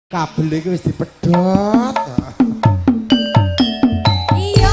Kabel iki wis dipedhot. Iya.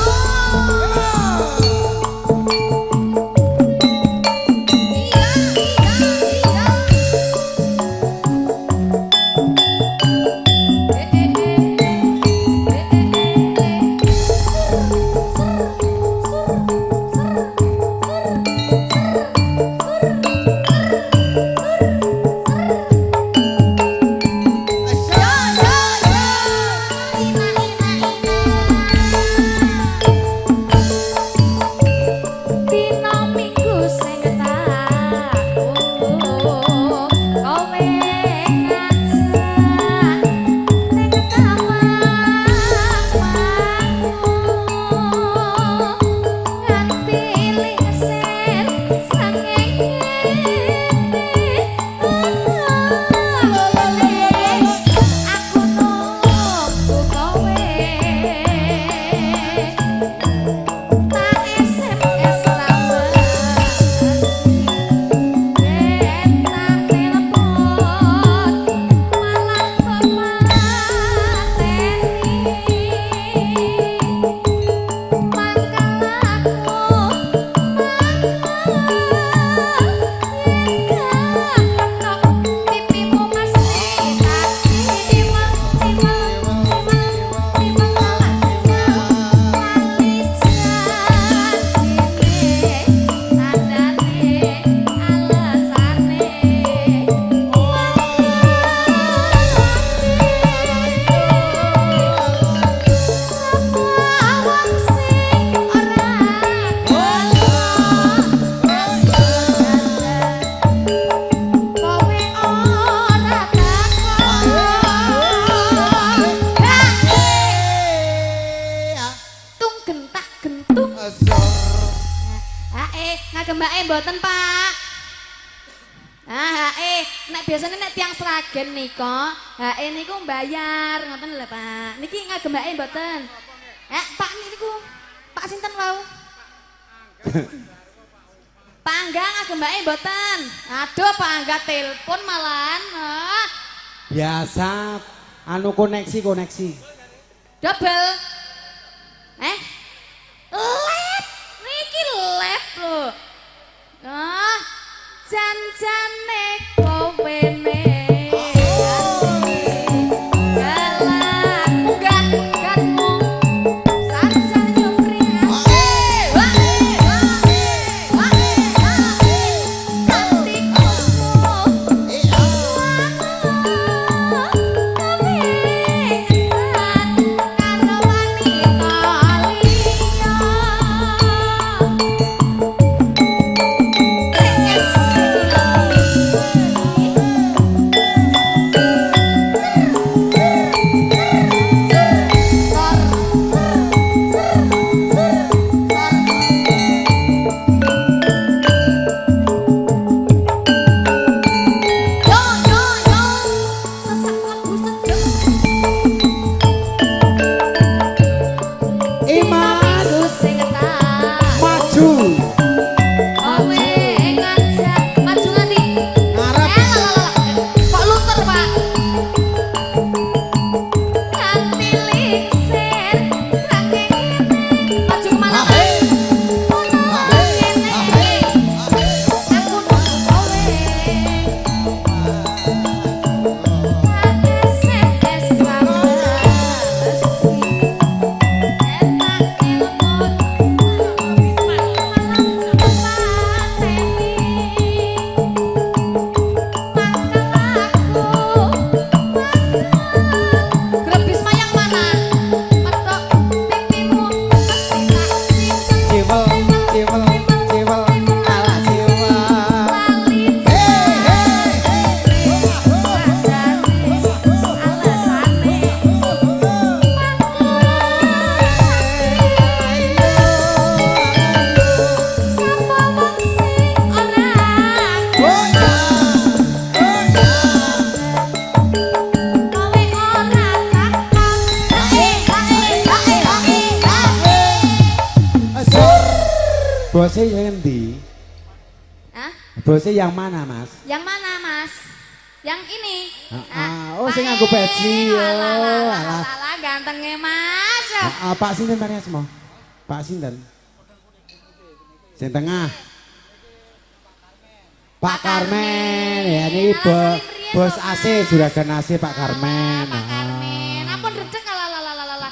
Mbake mboten, Pak. Nek biasanya nek tiang seragen nika, niku mbayar, ngoten lho, Pak. Niki ngagembake mboten. Pak niku. Pak sinten wau? Pak Angga ngagembake mboten. Aduh, Pak Angga telepon malahan. Biasa anu koneksi. Double. Lep. Niki lep lho. Jan-jane kowe Bosnya yang di? Hah? Bosnya yang mana, Mas? Yang mana, Mas? Yang ini. Oh, sing nganggo peci. Alah, gantengnya Mas. Pak sinten tanya semua? Pak sinten? Sing tengah. Pak Karmen, ya ini bos AC, juragan AC Pak Karmen. Pak Karmen, ampun redek ala.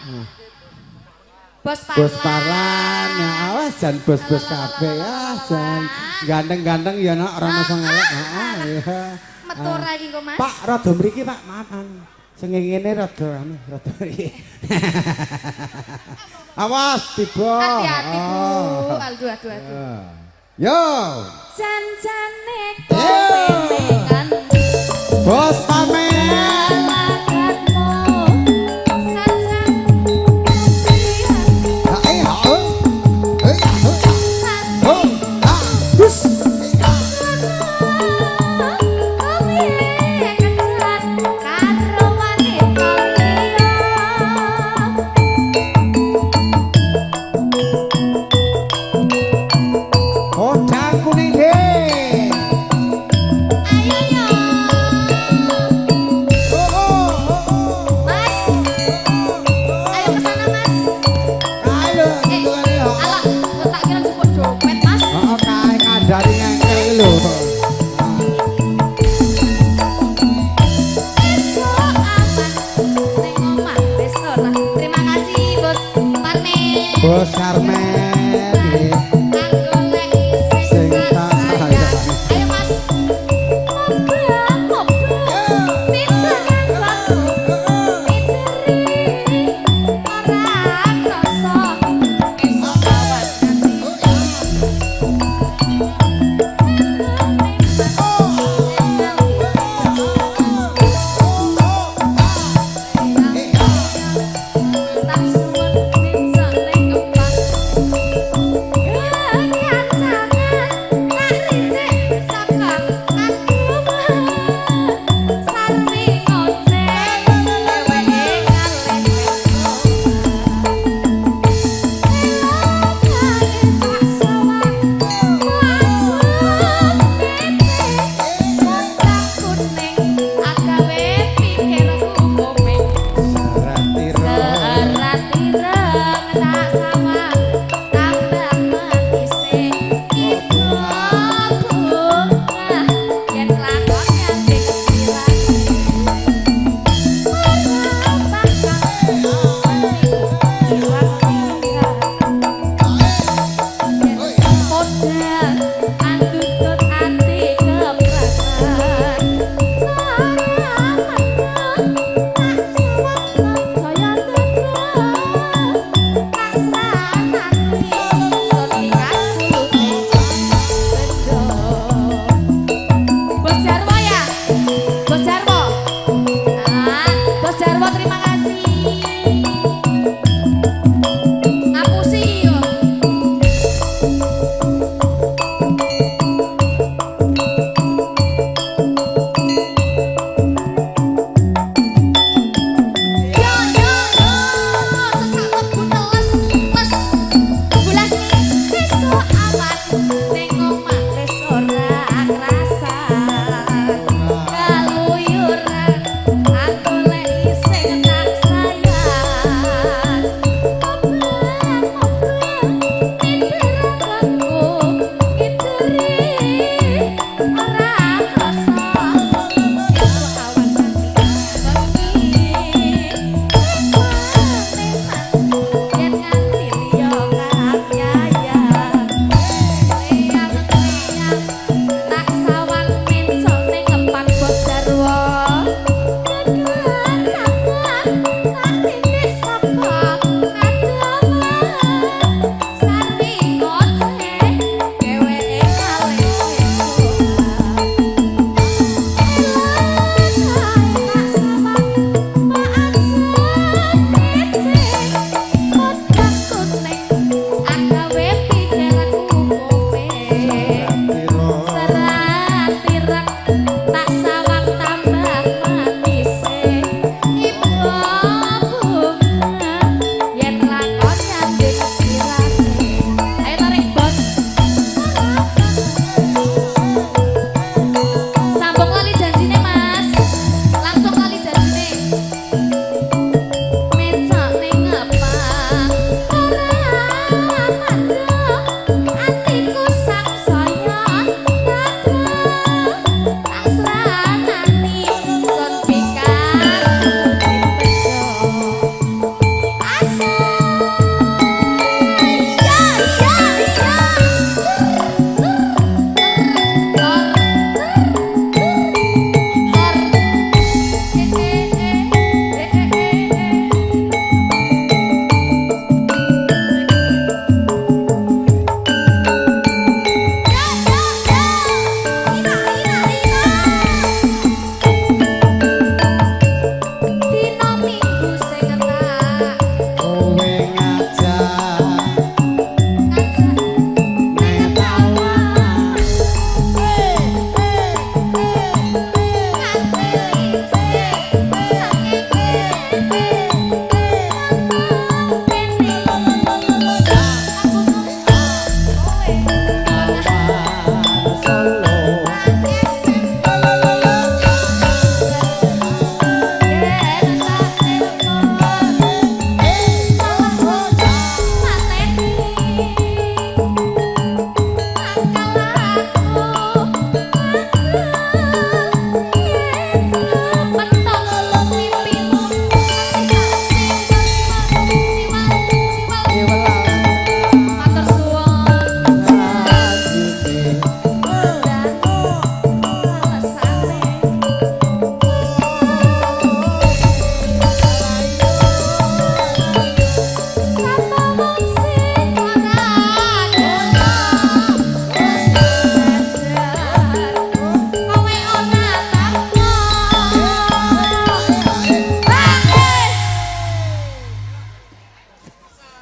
Bos Parlan, ya awas jan bos-bos kabeh ya, jan ganteng-ganteng ya nak ora ono sing elek. Heeh. Metu ra iki kok Mas. Pak, rada mriki Pak, maafan. Sing ngene rada mriki. Awas tiba. Hati-hati Bu. Aduh. Yo. Jan-jane kepengen Bos pamer. Ayo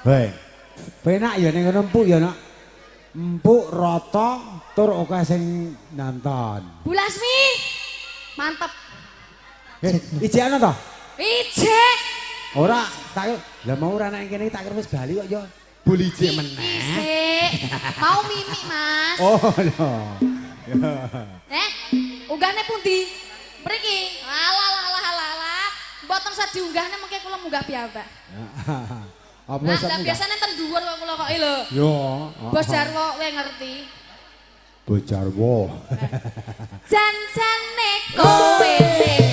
Hei. Penak ya ning ngono empuk ya nak. Empuk rata tur akeh sing nonton. Bu Lasmi. Mantep. Ijek ana to? Ijek. Ora tak lah mau ora nek kene tak kira wis bali kok ya. Bul ijek meneh. Isik. Mau mimik, Mas. Oh lho. Unggahne pundi? Mriki. Alah. Mboten usah diunggahne mengke kula munggah piyambak. Apa Nah, sampe? biasane ten dhuwur kok kula kok lho. Yo. Bos Jarwo kowe ngerti. Bos Jarwo. Jan-jane kowe sing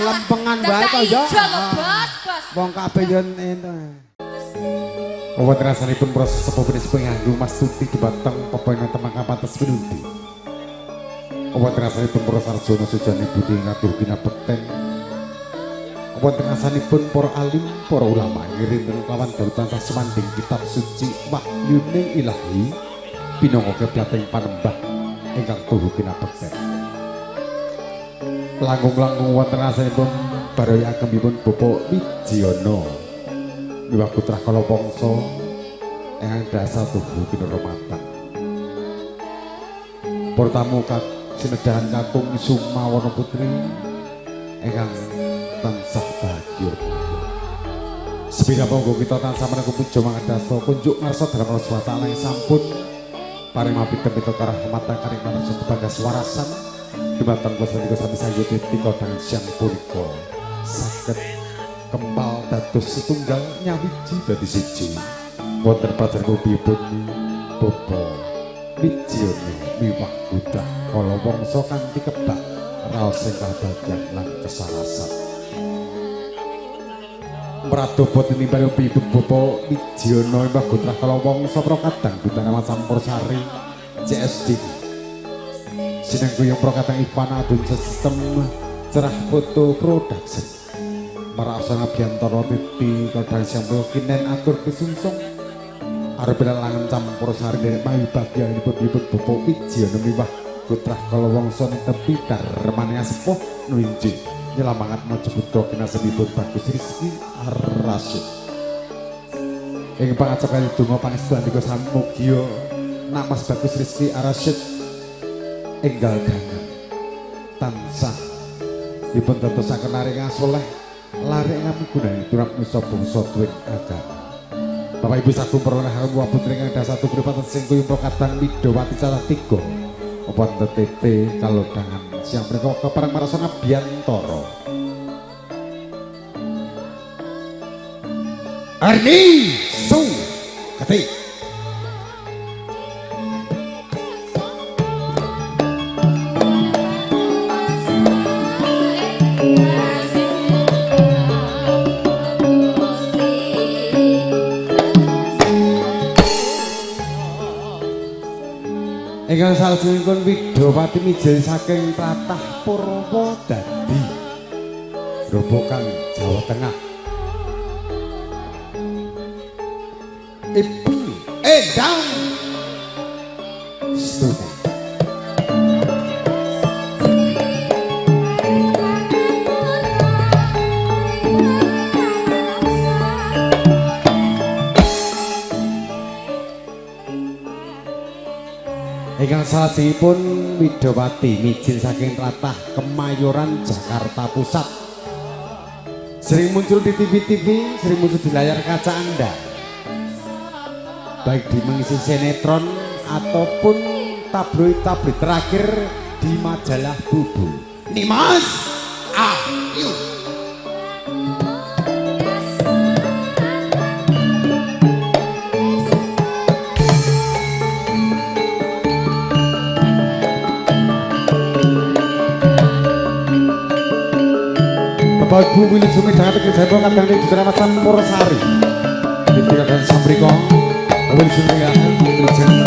lempengan bae to ya. Bos. Wong kabeh yo ento. Wonten rasanipun proses sepuh benis penganggu Mas Tuti dumateng pepoingan temangka pantes pinundi. Wonten rasanipun proses Arjuna sujane budi ngatur kinabekten. Wonten rasanipun para alim, para ulama ngiring kelawan dalu tansah semanding kitab suci wahyuning ilahi pinangka keblating panembah ingkang tuhu kinabekten. Langgung-langgung wonten rasanipun baraya agengipun Bapak Wijayana miwah putra kala wangsa ingkang dasar tuhu kinurmatan. Para tamu sinedahan kakung Sumawana Putri ingkang tansah bahagia. Sepira monggo kita tansah menengku puja mangadasta kunjuk ngarsa dalam Rasulullah Ta'ala yang sampun paring pita karahmatan karing manungsa kebagas warasan dumateng kuasa sami sayuti tika dangan siang punika saged kempal dados setunggal nyawiji dadi siji wonten panjenenganipun Bapak Wijayana miwah buddha kala wangsa kanthi kebak raos sing kadadyan lan kesarasan Mradapa tinimbangipun Bapak Wijayana miwah putra kala wangsa prakadang Bintana Campursari CSD Sinengkuyung Prokatang Ivana Adun Sistem Cerah Foto Production Marasana Biantara Titi Kodang Siang Kinen Atur Kesungsung Arbela Langan Campursari Derek Mayu Bagian Ibut-ibut Bapak Wijayana miwah putra kala wangsa tepi darmane sepuh nuwinji nyelamangat maca buddha kinasemipun Bagus Rizki Ar-Rasyid ing pangacakan donga pangestu andika samugia nak Mas Bagus Rizki Ar-Rasyid enggal dangan tansah dipun dadosaken laringan soleh laringan migunani turap nusa bangsa duwin agama Bapak Ibu sagung peroleh harum wa putri ingkang dasar tubripatan sing kuyung prokadang Widawati Calah 3 Apa tetete kalodhangan siang menika kepareng marasana Biantara. Arni Su Ketik ingkang salajengipun Widawati mijil saking tlatah Purwodadi Grobogan Jawa Tengah. Ibu Endang Stuti ingkang salajengipun Widawati mijil saking tlatah Kemayoran Jakarta Pusat. Sering muncul di TV-TV, sering muncul di layar kaca Anda, baik di mengisi sinetron ataupun tabloid-tabloid terakhir di majalah Bubu. Nimas Ayu Bapak Ibu Willy Sumi Dangat Kiri Jaya kadang di Jaya Campur Sari ditirakan Samriko Willy Sumi Dangat Kiri Jaya.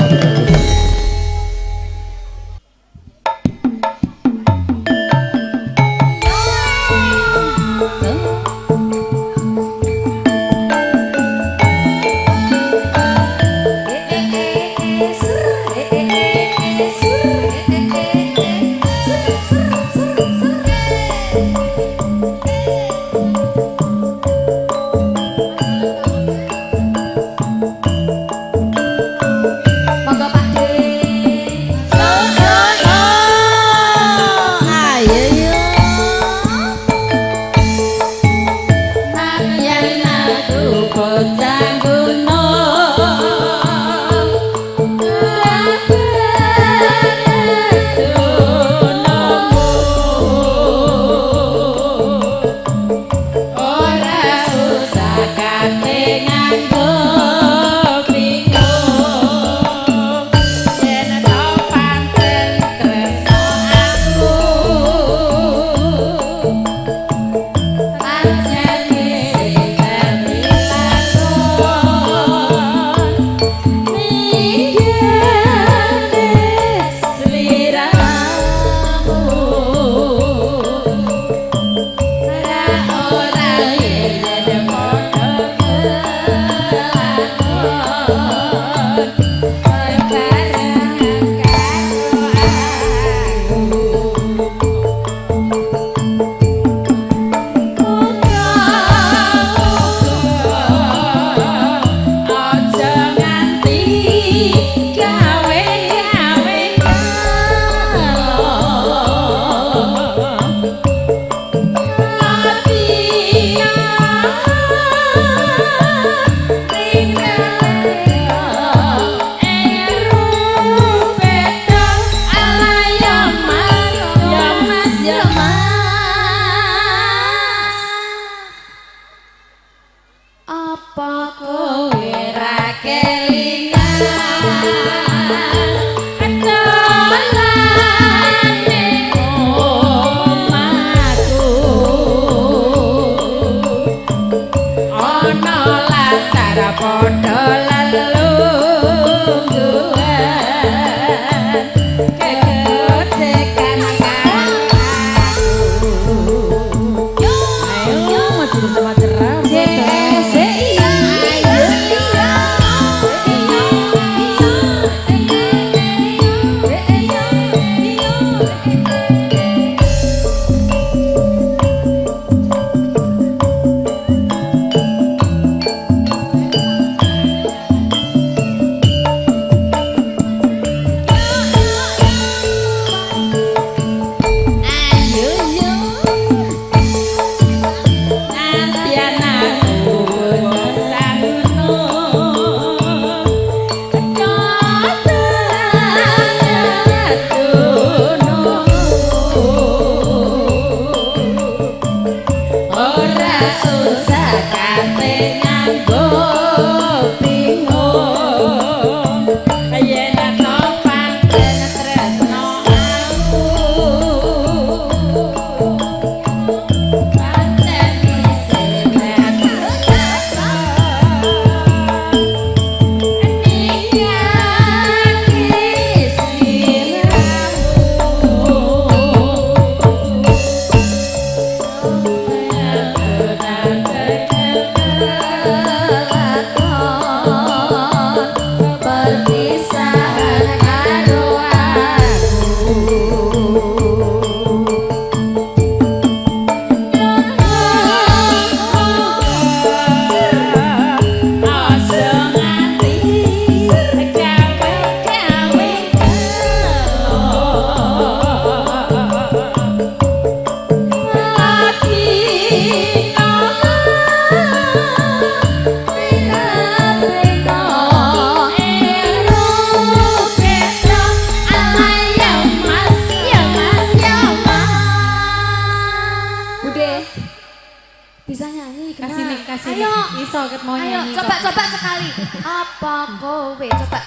iso ket mau Ayo nyanyi. coba sekali. Apa kowe coba.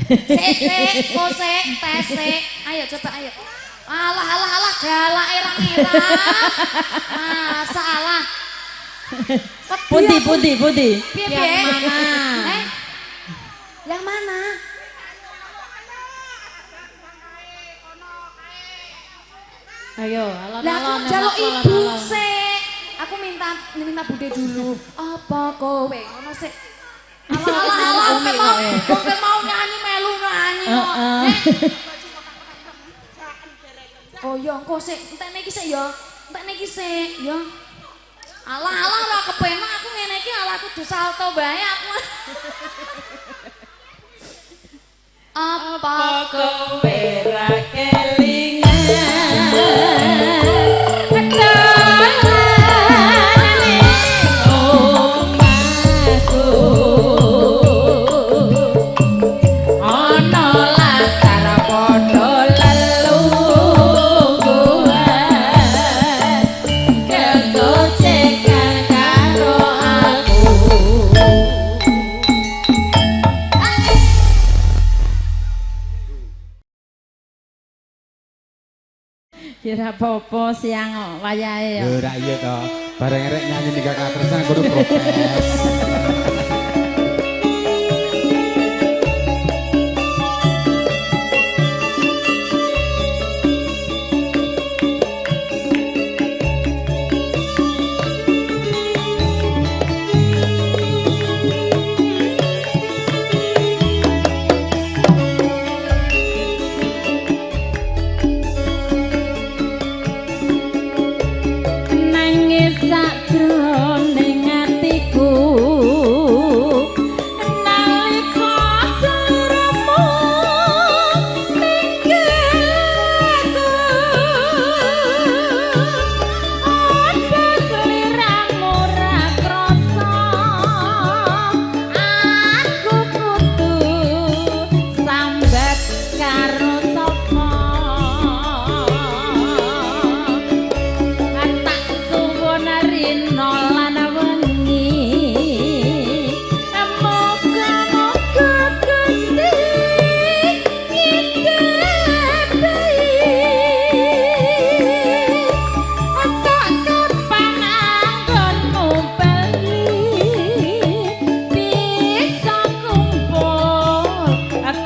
Sik, kosek, tesek. Ayo coba ayo. Alah galak irang-irang. Masalah. Pundi. Piye? Yang mana? Yang mana? Ayo, Lah alon-alon. aku jaluk alon-alon, ibu alon. sik. Aku minta bude dulu. Apa kowe ngono sik. Alah, Umi kok, wong mau nyanyi melu nyanyi kok. Oh iya, engko sik, entekne iki sik ya. Entekne iki sik ya. Alah ora kepenak aku ngene iki alah kudu salto bae aku. Apa Kowe ra kelingan. Kira apa-apa siang wayahe ya. Yo ra iya to. Bareng erek nyanyi ning kakak terus aku kudu protes. Nangis sakjroning atiku nalika sliramu tinggalku ada sliramu ra krasa aku kudu sambat karo sapa tak suwun rino lan wengi moga-moga Gusti ngidhapi sak kapan anggonmu bali bisa kumpul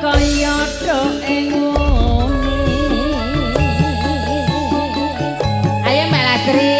kaya doe nguni. Ayo Mbak Lasri.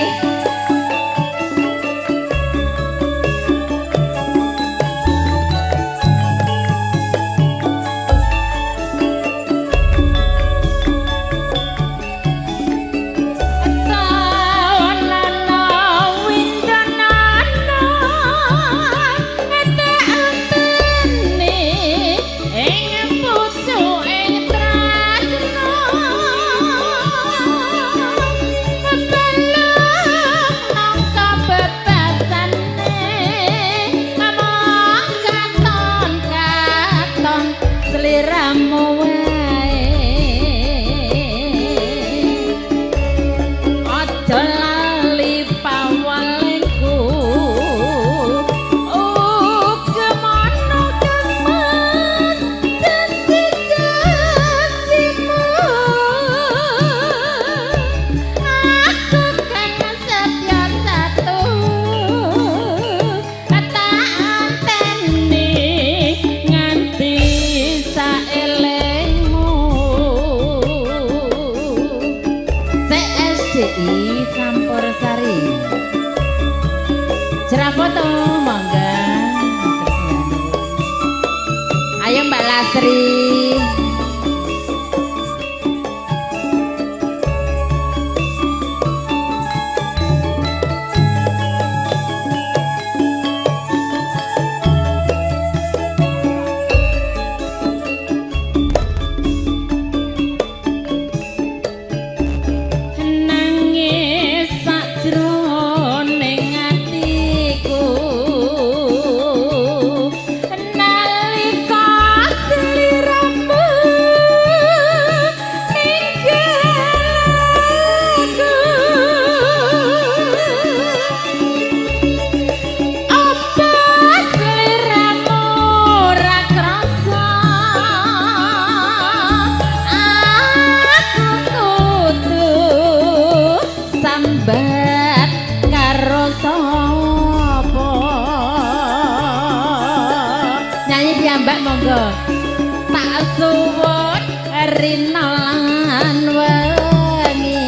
Seliramu wae aja lali pawalku kemana kemas janji-janjimu aku kan setia satu kata anteni nganti saelengmu CSDI Campur Sari cerah foto mangga. Ayo Mbak Lasri. Nangis sakjroning atiku nalika sliramu piyambak monggo. Tak suwun rina lan wengi.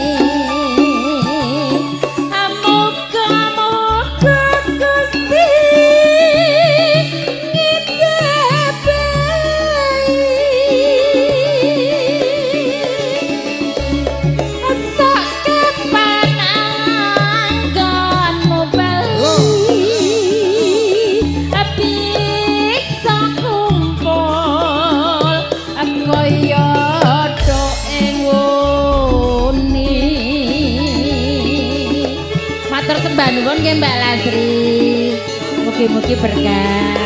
Muga-muga Gusti sembah nuwun nggih Mbak Lasri. Mugi-mugi berkah.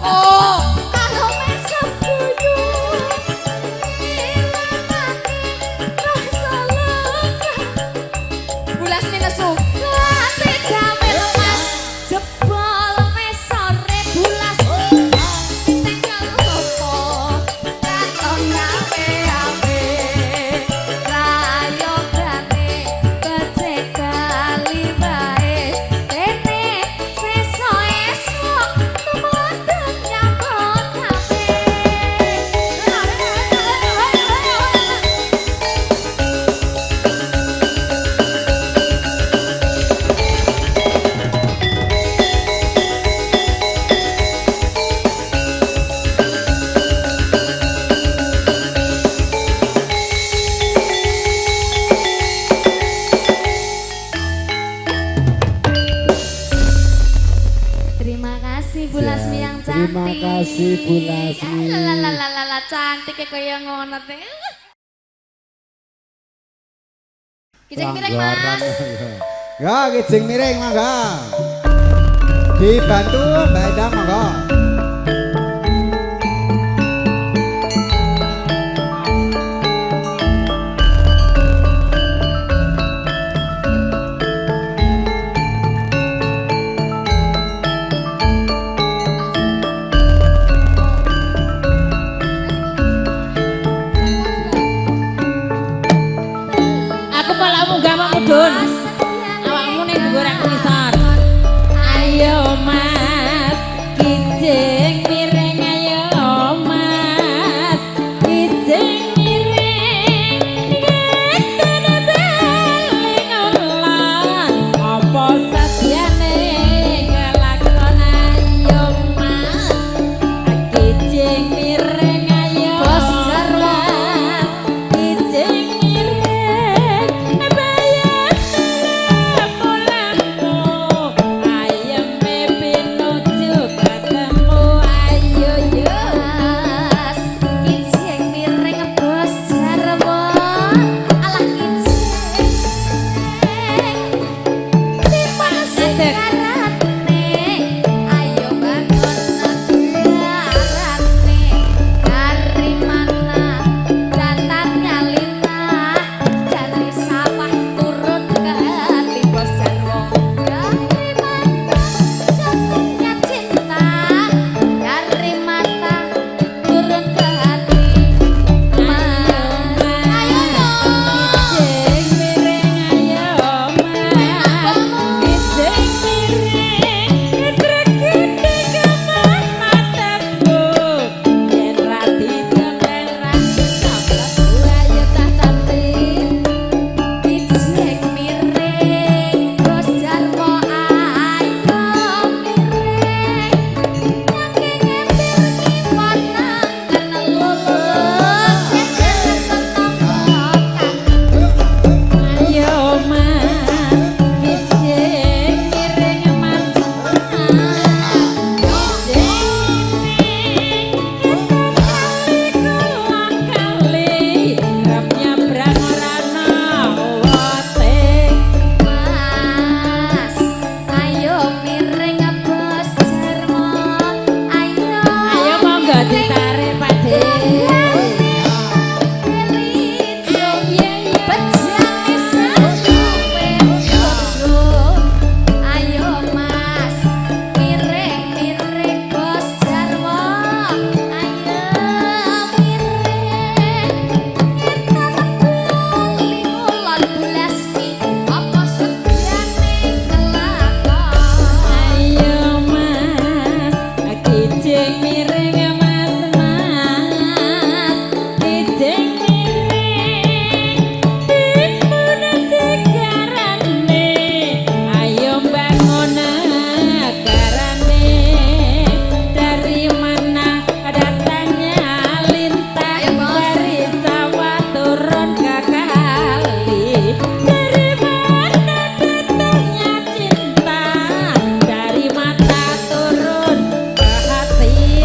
Oh, kalau mesem guyu ilangake rasa lega. Bulas minesu lati jame lemas jebol mesore bulas tinggal opo katon ape-ape rayogane becek kali bae dene sesuk-esuk tumandang nyambut gawe. Terima kasih Bu Lasmi yang cantik. Terima kasih Bu Lasmi. Lalalala cantik kaya ngono teh. Kijeng miring Mas. Ya, kijing miring mangga. Dibantu Mbak Edang mangga. Aku malah munggah mau mudun. Awakmu ning dhuwur aku ngisor. Ayo Mas, kijing miring ayo Mas. Kijing miring ketene beling ulang. Apa sadyane kelakon ayo Mas. Kijing miring ayo Bos Jarwo. Mas. Kijing miring bayar pulang-pulangmu. Ayam pinuju ketemu ayo yo. Mas, kijeng miring Bos Jarwo. Alah kijeng dimas garane. Ayo bangun garane. Dari mana datangnya Lina? Dari sawah turun ke hati Bos Jarwo. Dari mana jatuhnya cinta? Dari mata turun ke hati Mas. Ayo dong. Kijing miring ayo Mas. Kijing miring tregede keman matamu. Yen ra dicekel ra dicoplok ayo cah cantik. Kijeng miring Bos Jarwo ayo miring nyangke ngempir kiwat nang karena lulus jejer tetangga. Ayo Mas, kijing miring Mas. Kijing miring sekali kulon kali, rep nyabrang ora ana wote. Mas, ayo miring Bos Jarwo ayo Ayo monggo ditarik Pakde. Bejane sampe bojo. Ayo Mas, miring-miring Bos Jarwo. Ayo miring. Kita beli ngulon Bu Lasmi. Apa sediane kelakon? Ayo Mas, kijing miring Mas Mas. Kijing miring timun sigarane. Ayo bangun garane. Dari mana datangnya lintah? Ayo, Bos. Dari sawah turun ke kali. Dari mana datangnya cinta? Dari mata turun ke hati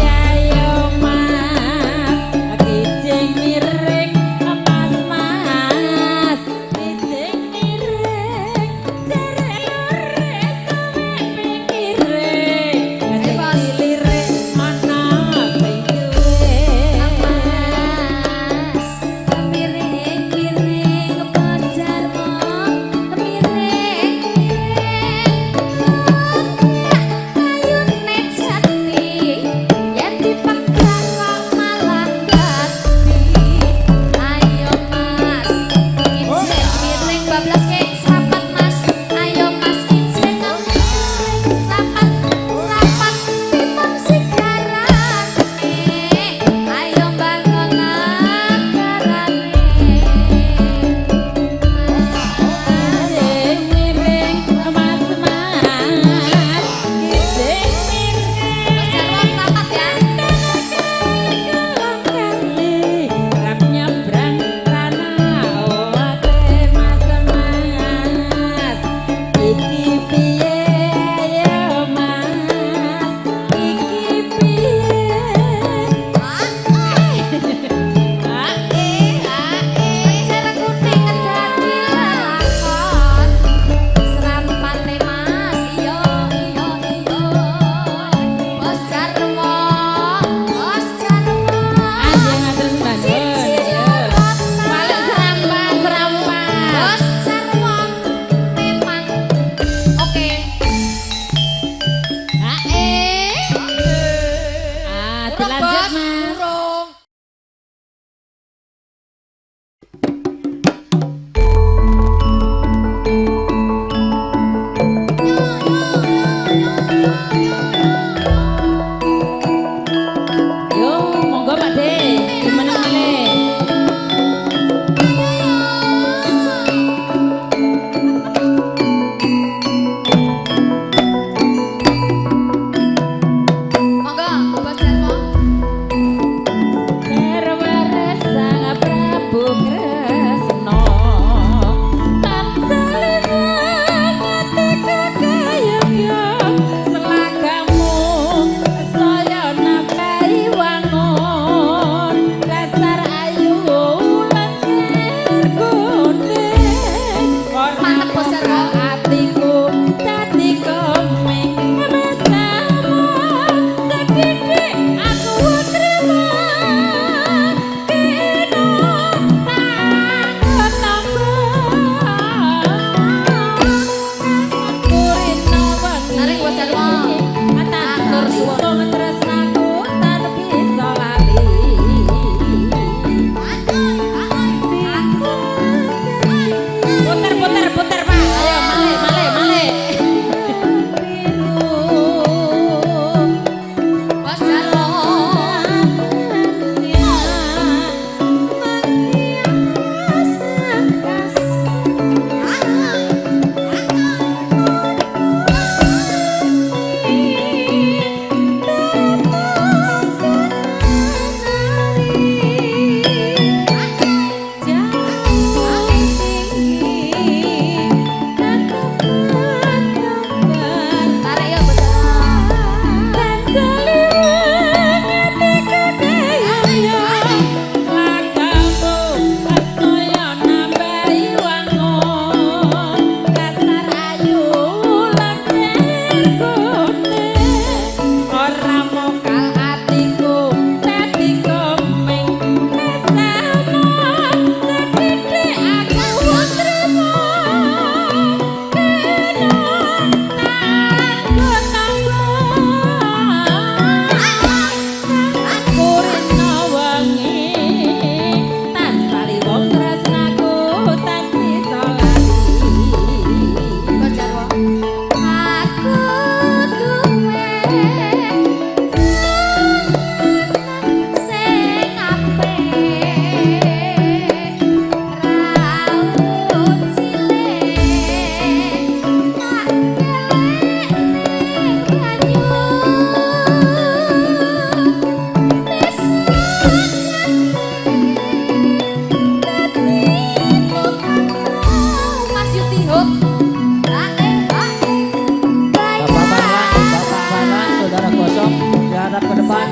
tatap ke depan.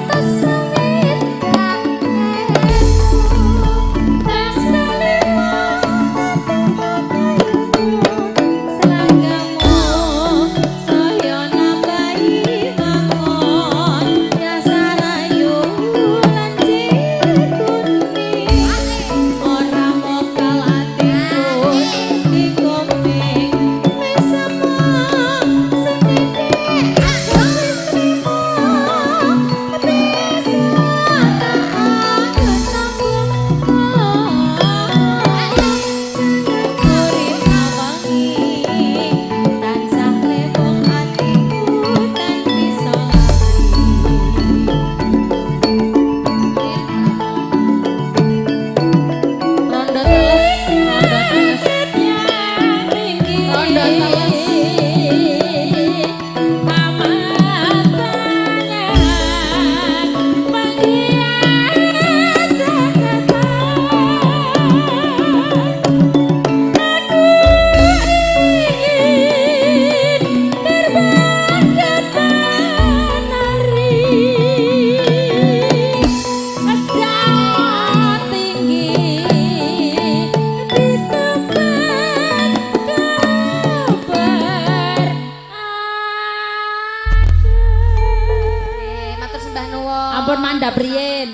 Matur sembah nuwun. Ampun mandap riyin.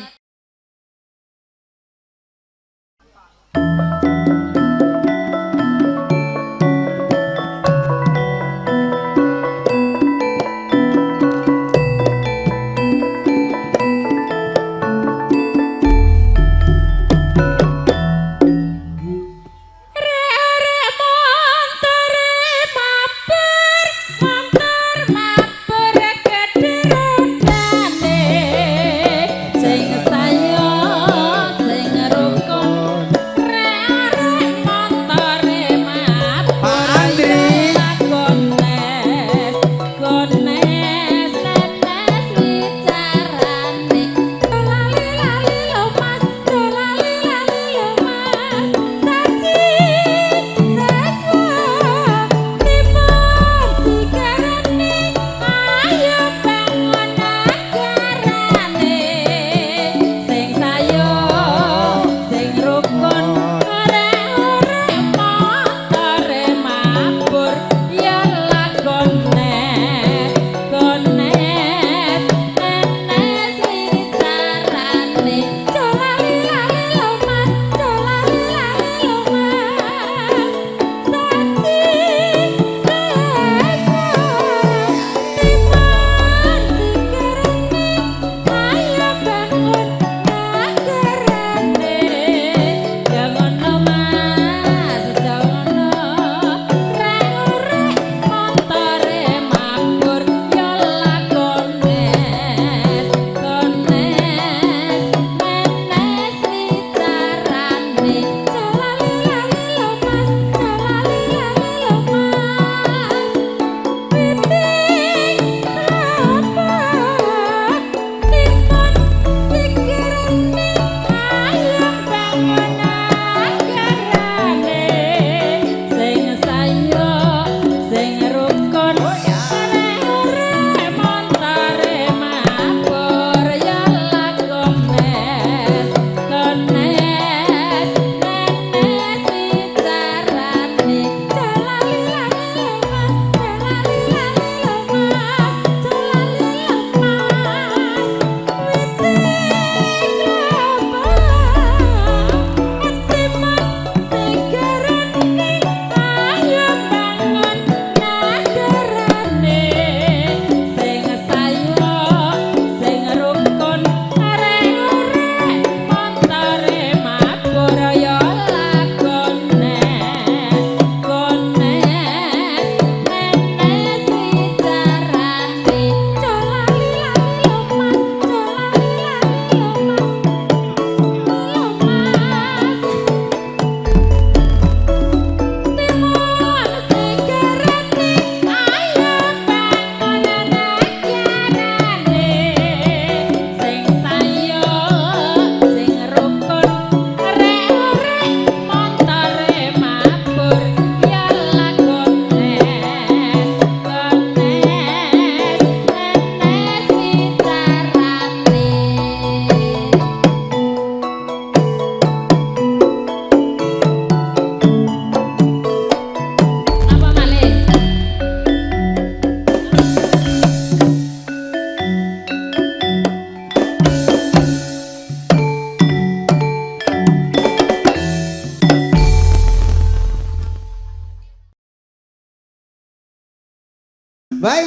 Sing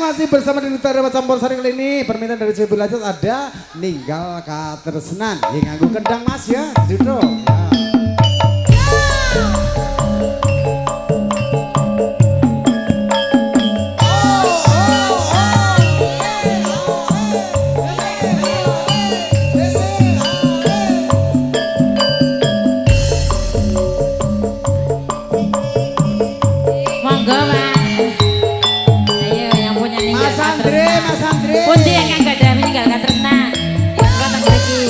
masih bersama di Duta Dewa Campur Sari kali ini. Permintaan dari Cebu Lajat ada Ninggal Katresnan. Yang nganggu kendang mas ya, Dudo. Monggo, Pak. Ayo yang punya ninggal Mas Andre, Mas Andre. Pundi yang nggak ada ninggal Katresnan. Datang lagi.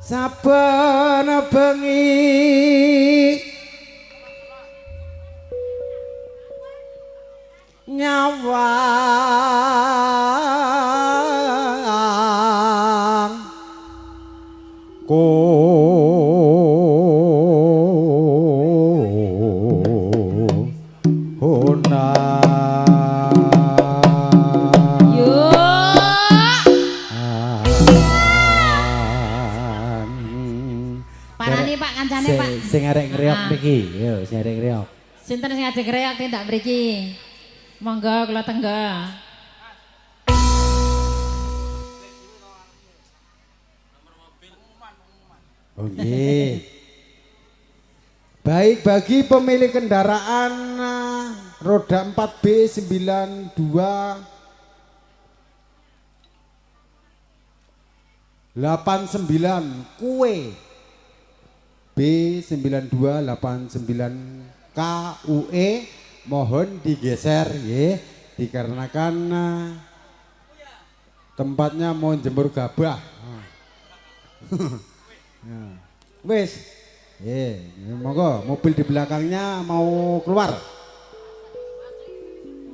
saben bengi nyawang Yuk. Parani Pak kancane Pak. Sing arek ngreok Ah. niki, yo sing arek ngreok. Sinten sing ajeng reok tindak mriki? Monggo kula tengga. Oh nggih. Baik bagi pemilik kendaraan roda 4B 9289 kue B9289 KUE mohon digeser ya dikarenakan tempatnya mau jemur gabah. Wes, monggo mobil di belakangnya mau keluar.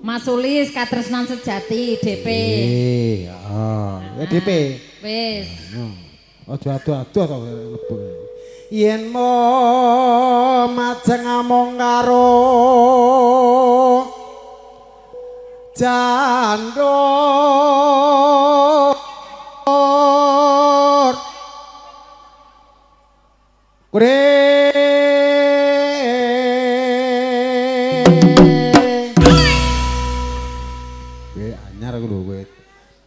Mas Sulis Katresnan Sejati DP. Ya DP. Wis. Aduh. Yen mo majeng ngomong karo jandor kure anyar aku lho kowe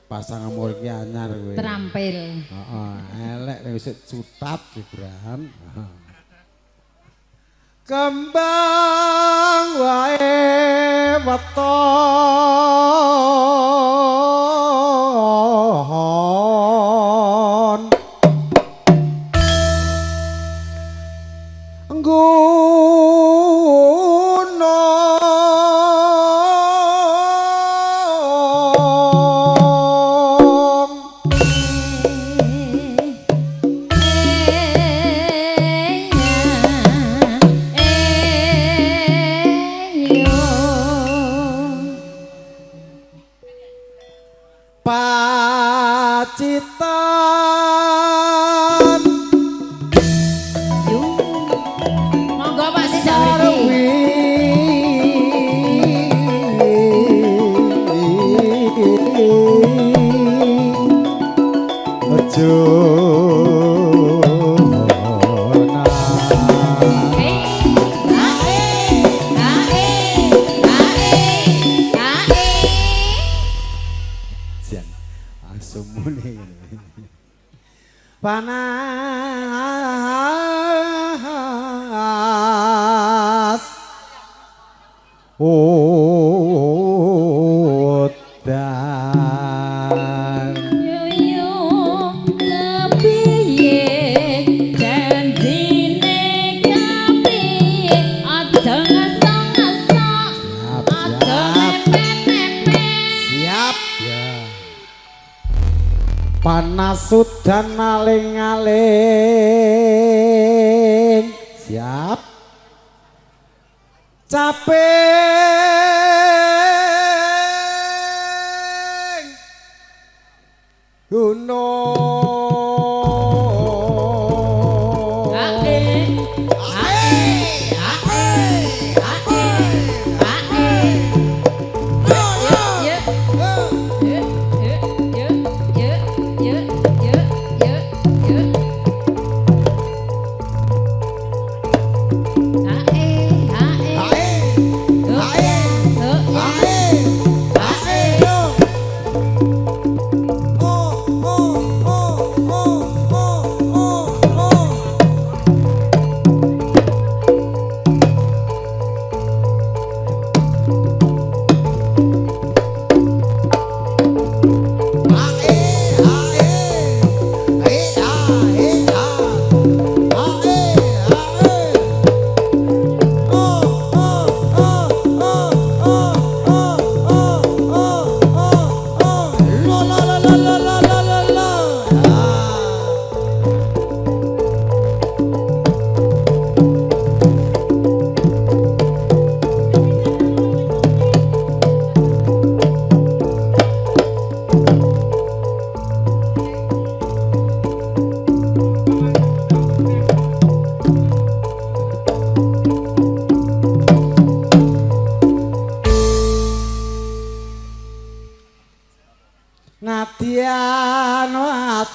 pasang amor iki anyar kowe Terampil. heeh elek wis cutat Ibrahim kembang wae weton pacitan Monggo Pak tindak mriki. panas udan siap ya panas udan aling-aling siap capek gunung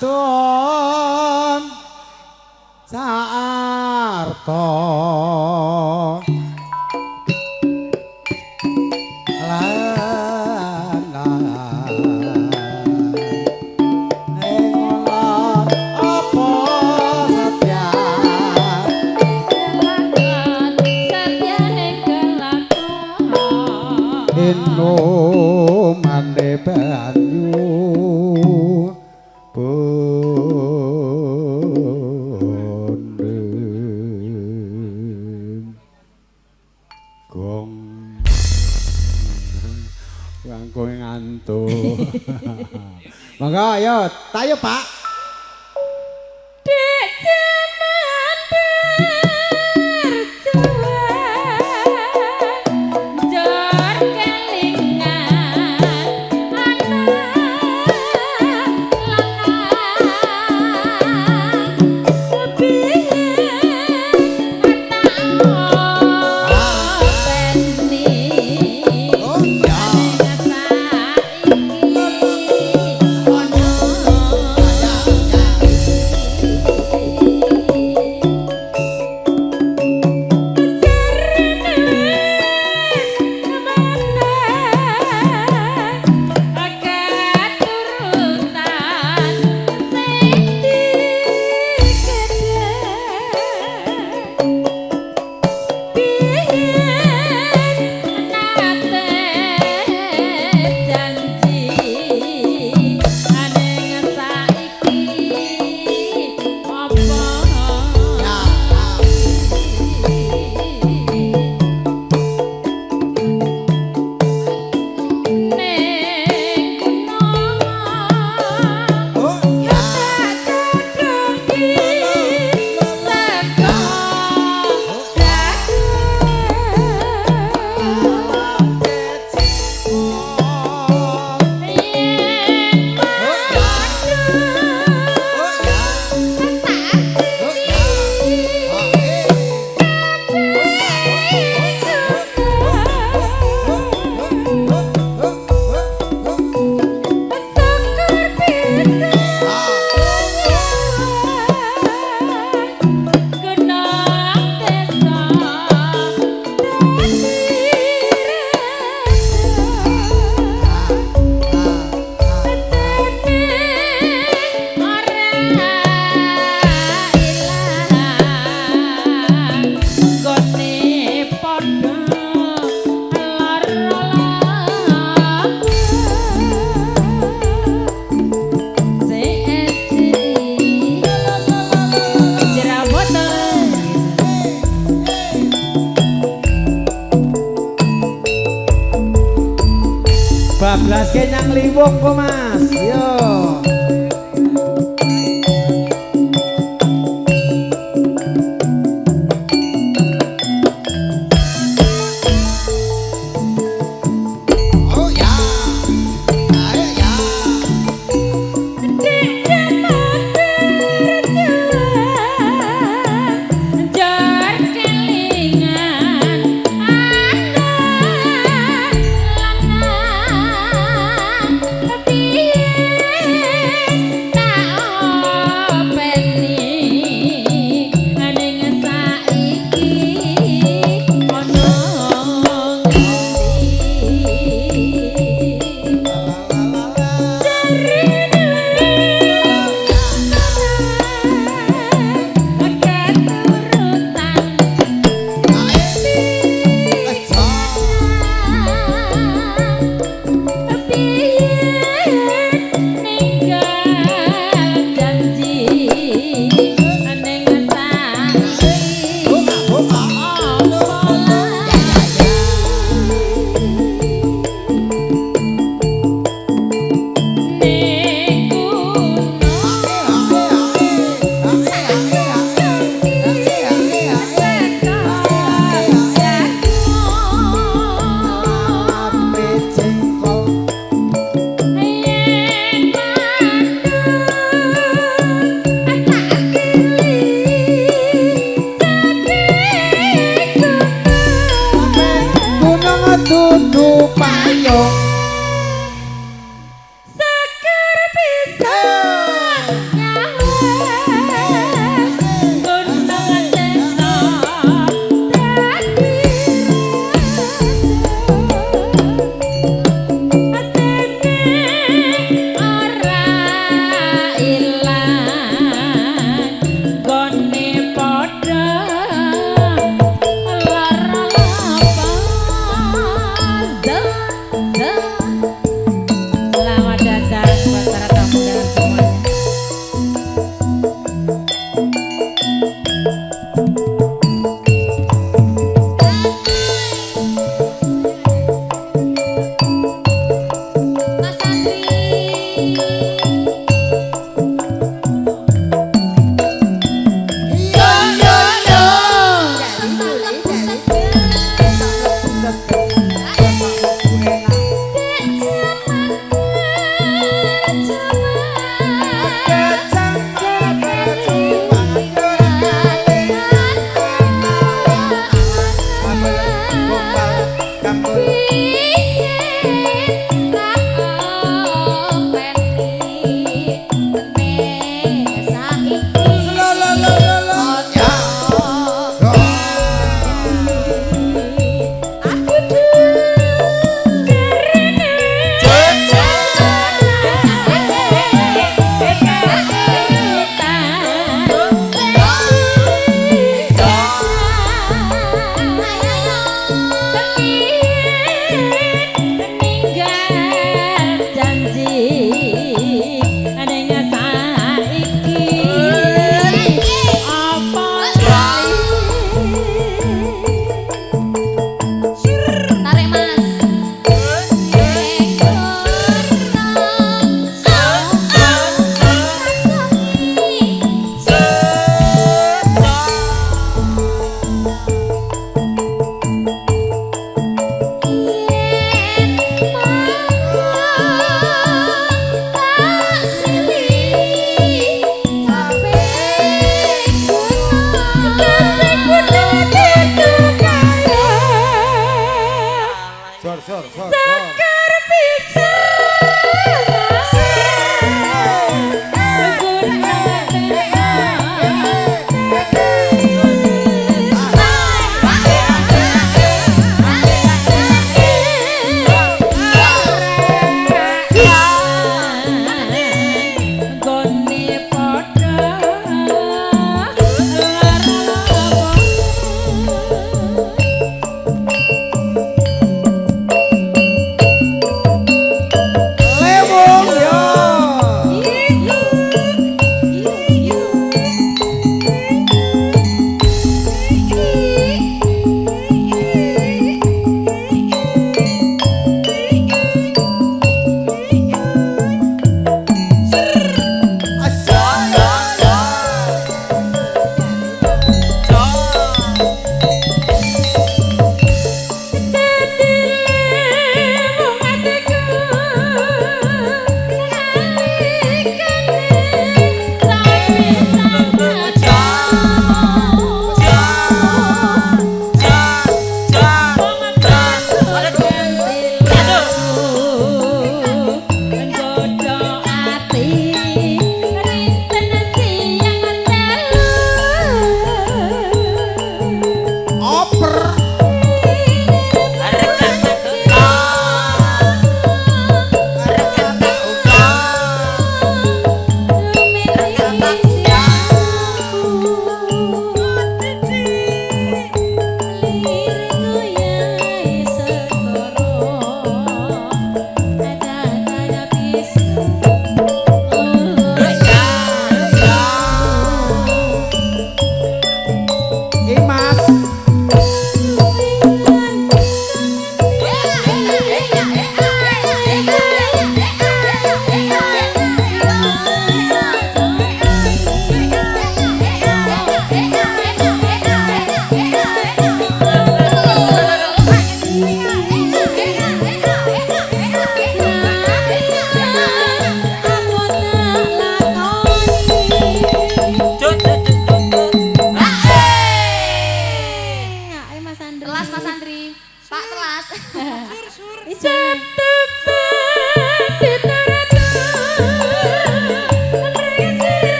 adon saarta Eno mande banyu bonden gong wangko ngantuk monggo ayo tayo Pak Dek jaman berjuang jor kelingan anak lanang kebiyen tak openi bablas kenyang liwung kok Mas yo Piye tak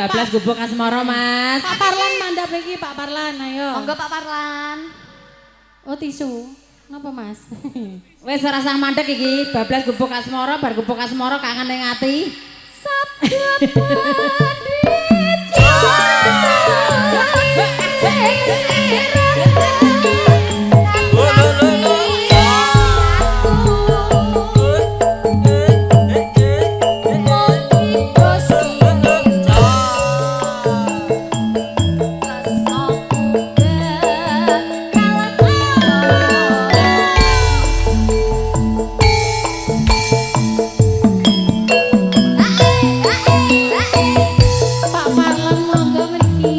bablas gubuk asmara, Mas. Pak Parlan mandap iki, Pak Parlan, ayo. Monggo Pak Parlan. Oh tisu. Napa Mas? Wis ora usah mandek iki, bablas gubuk asmara, bar gubuk asmara kangen ning ati. Sabda Pak Parlan monggo mriki.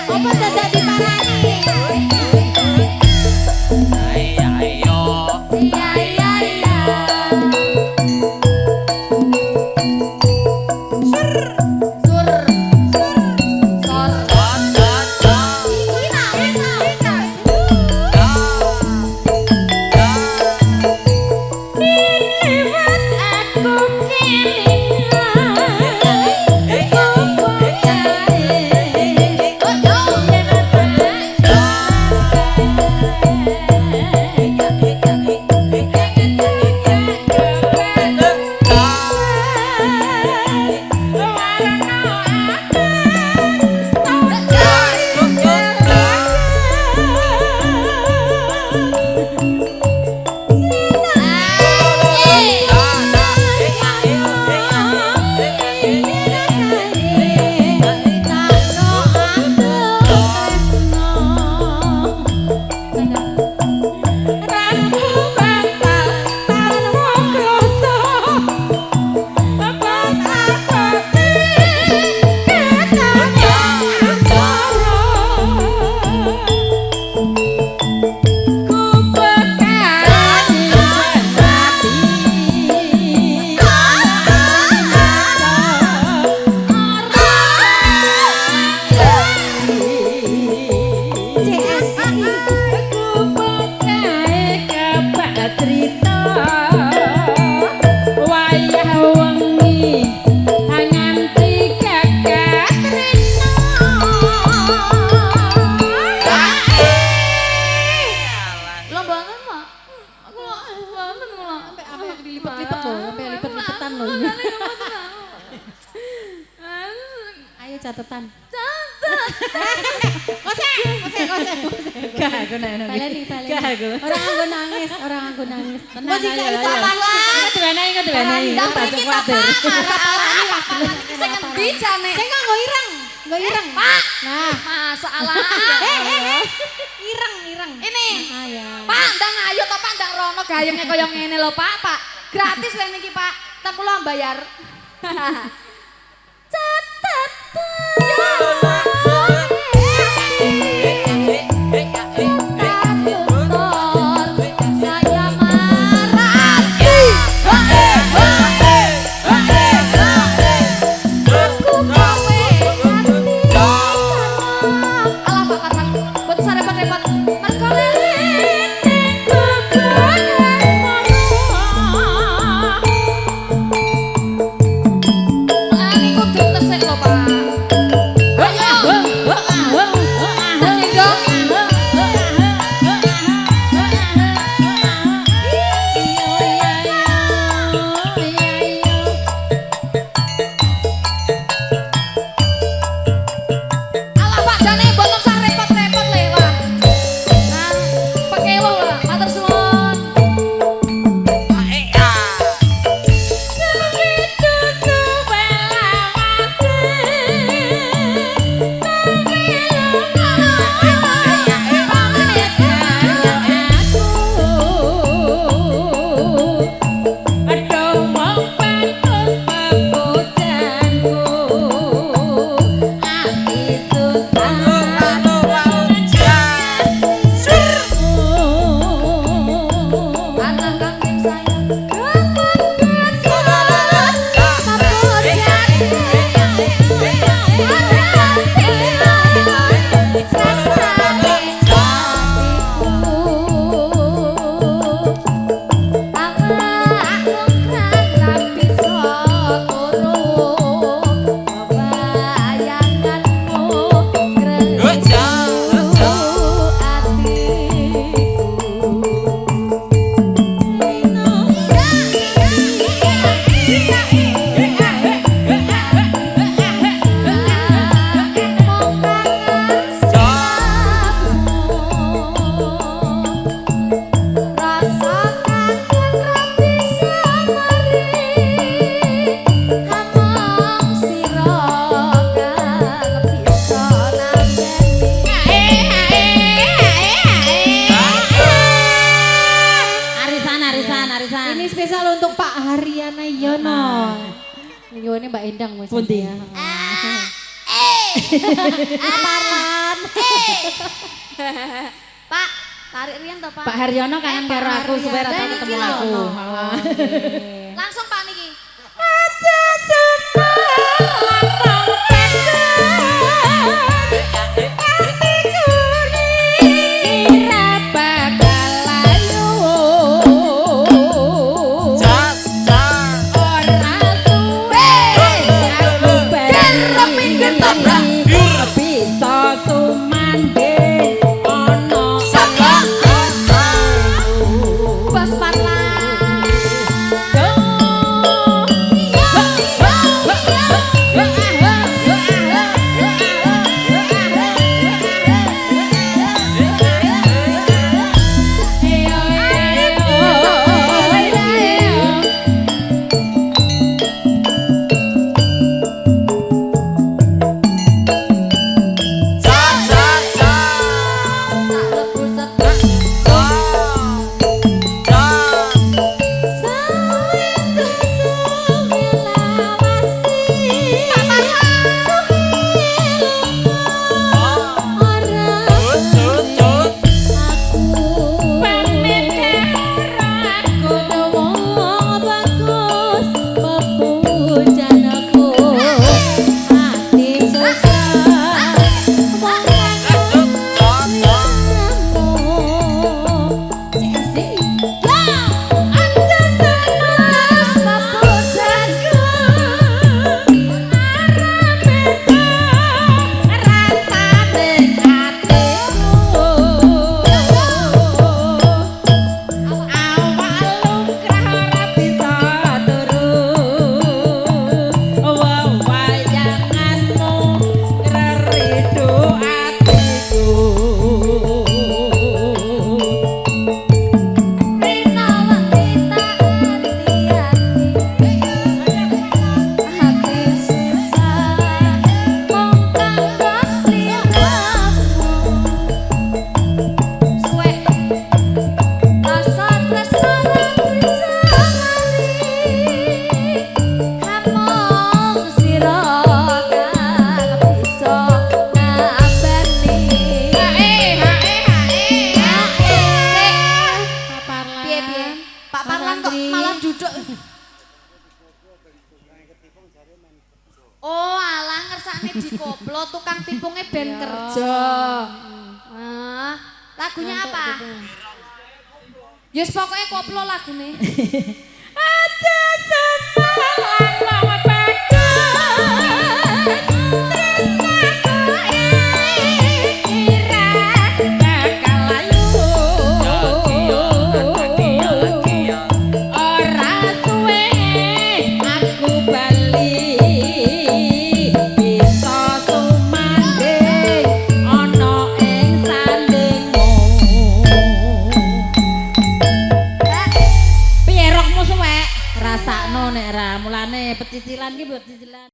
Apa dadak diparani? Iya iya iya. Sur. Sor. Liwat aku Lo banget mah. Aku banget mah. sampai dilipet-lipet loh, sampai lipet-lipetan loh. Ayo catatan. Gak aku nek. Baleni. Gak aku. Orang anggo nangis, orang anggo nangis. Tenang Masih aja, kayak ayo. Pak Parlan. Ingat diwenehi, ingat diwenehi. Ndang Tak mriki kuwatir. Sing ngendi jane? Saya nggak ireng, nggak ireng. Pak. Nah, Masalah. ireng. Ini. Ah ya. Pak, ndang ayo to Pak, ndang rono gayenge kaya ngene lho Pak. Pak, gratis lho niki Pak. Tak kula bayar. Saya marah. Aku gawe hati alah Pak Parlan, boten sarepot-repot. Mergo lelene gugur Ini spesial untuk Pak Haryana Yono. Nyuwunnya Mbak Endang Mas. Pundi? Ya. Parlan. Pak, tarik riyen to, Pak. Pak Haryono kangen karo aku supaya Lah, rata niki ketemu lho. aku. Langsung Pak niki. Bos Parlan. Oh alah ngersakne dikoplo tukang tipungnya ben kerja. Lagunya apa? Yes pokoknya koplo lagune. Aja semalang mau rasakno nek ra mulane pecicilan iki buat cicilan.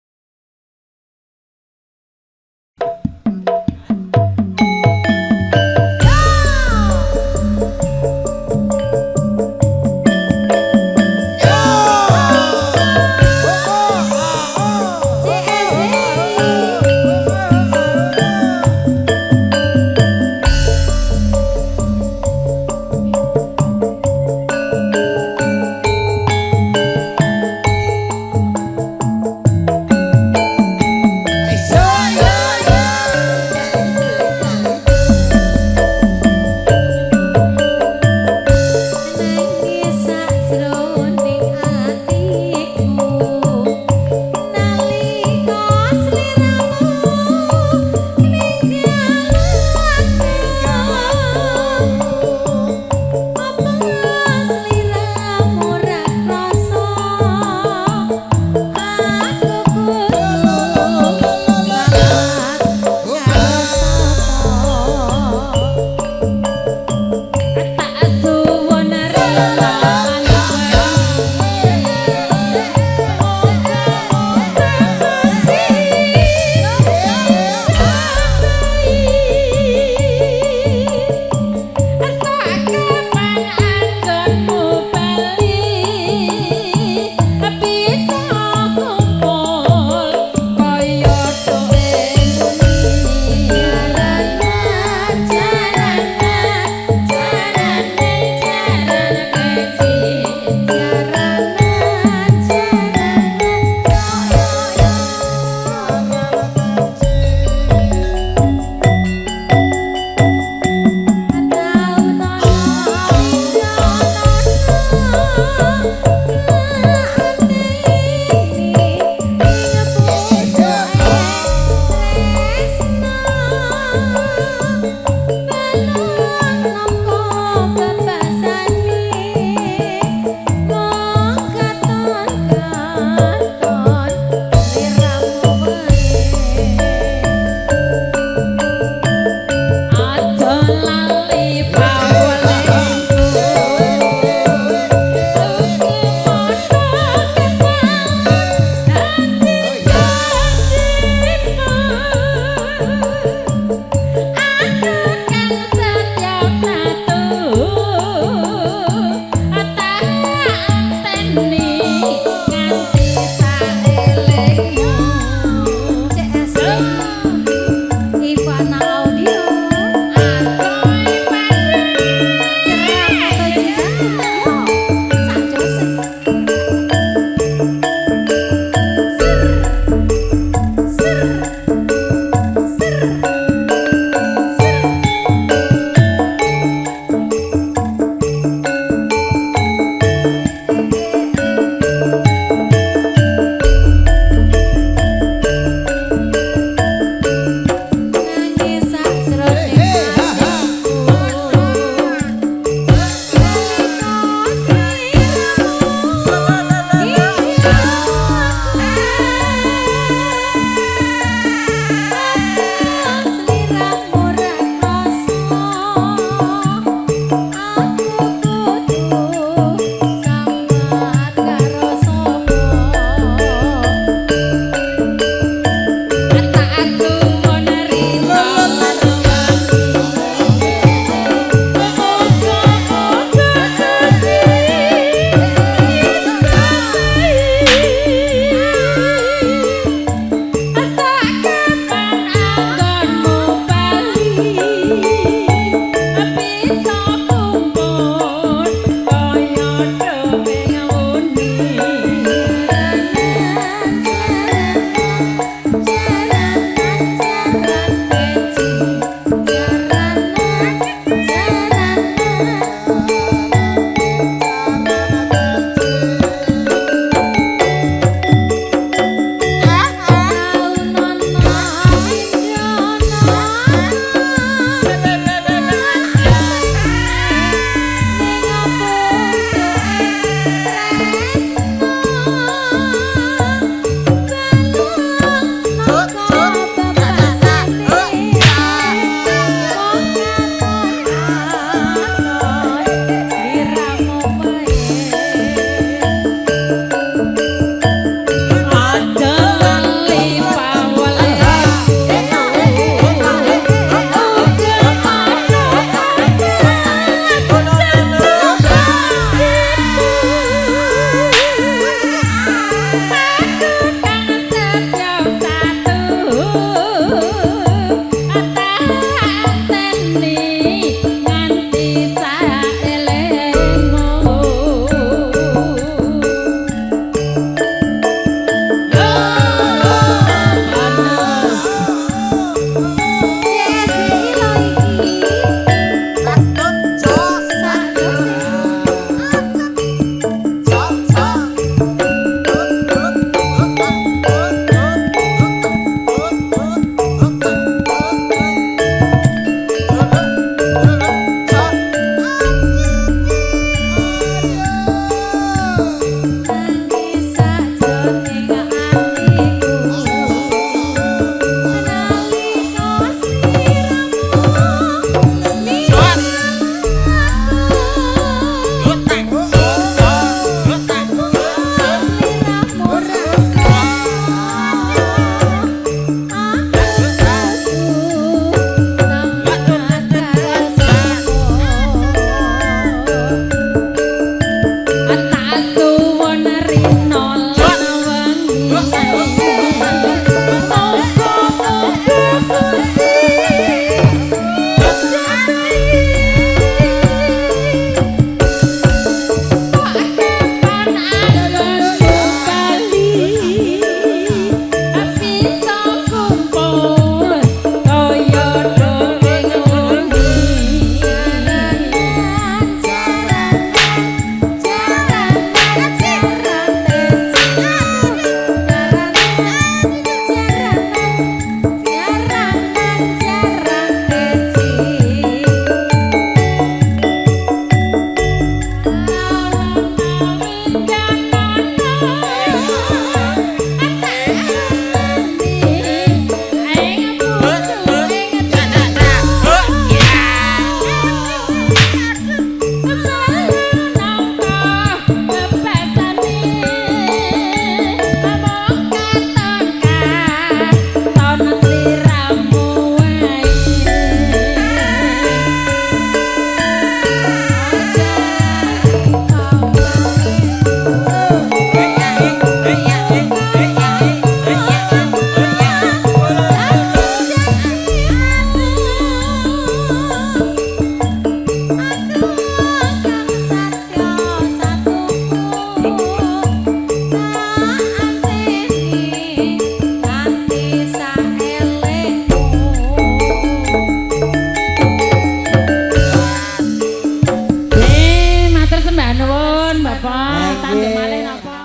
napa? Tanduk malih napa?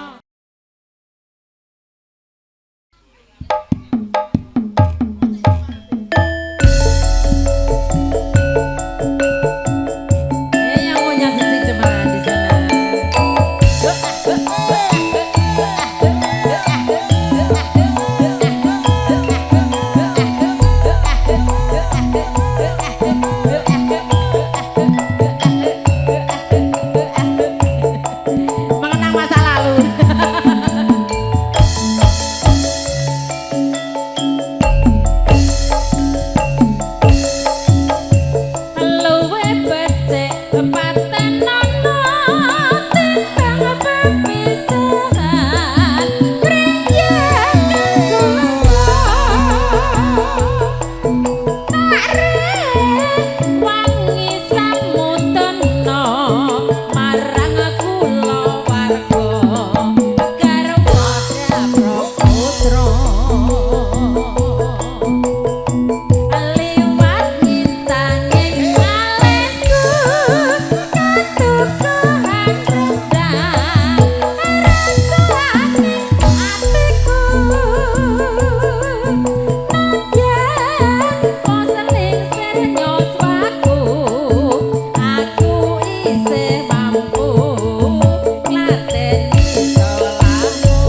Yang punya sisi cemara di sana. Mengenang masa lalu. Luwe becik paten nono timbang pepisahan priyen wangi samudana marang kula warga garwa praputra liwat ngintanging alisku katukahan rendang rasane atiku najan poseling sernyoswaku aku isih mampu ngladeni solamu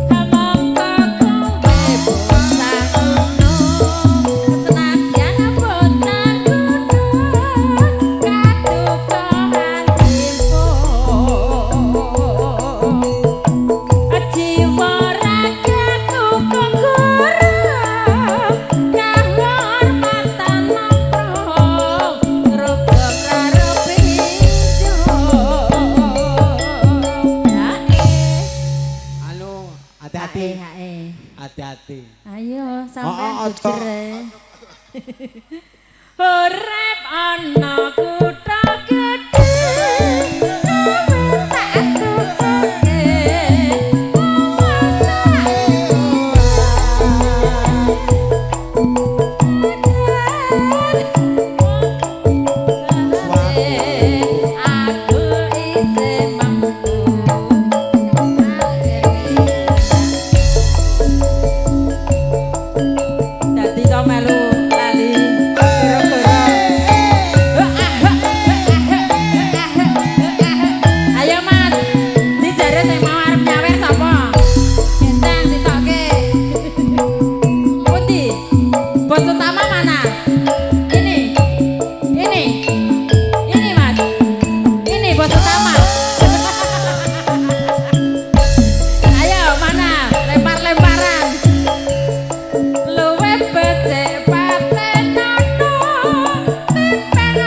kamangka kowe bocah gunung senadyan bocah gunung katukahan jiwa ragaku kegurung kahormatan nomprong ngrobok karo pinjong Anu, hati-hati. Hati-hati. Ayo sampean Oh, ojo. bujere. Urip ana kutha gedhe tak tukake aku isih mampu dadi to melu lali gara-gara ayo mas dijare sing mau arep nyawer sapa gendang ditokke pundi bos utama mana ini mas ini bos utama ayo mana lempar-lemparan luwe becik paten nono timbang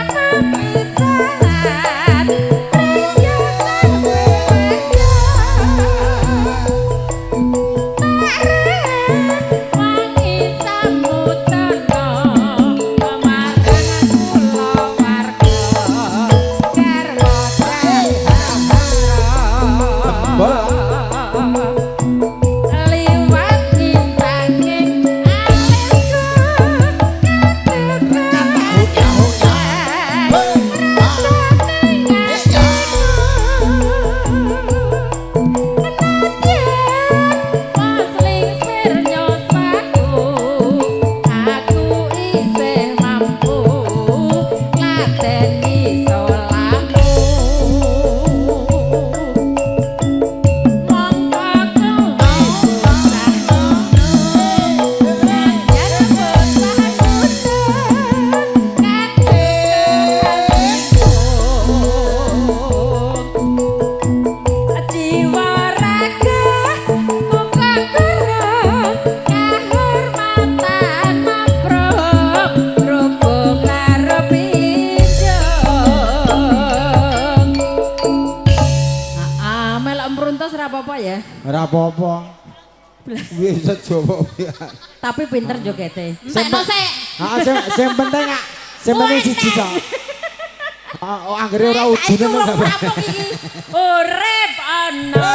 pepisahan priyen wangi samudana marang kula warga garwa liwat ngintanging alisku pasling sernyoswaku aku isih mampu ngladeni solamu mongko kowe bocah gunung senadyan bocah gunung katukahan jiwa raga kegurung kahormatan nomprong ngrobok karo pinjong melok mruntus ora apa-apa ya Ora apa-apa. Wis coba. tapi pinter jogete Mbak sik. Sing penting siji to. Anggere ora ujune Saiki urung rampung iki. urip ana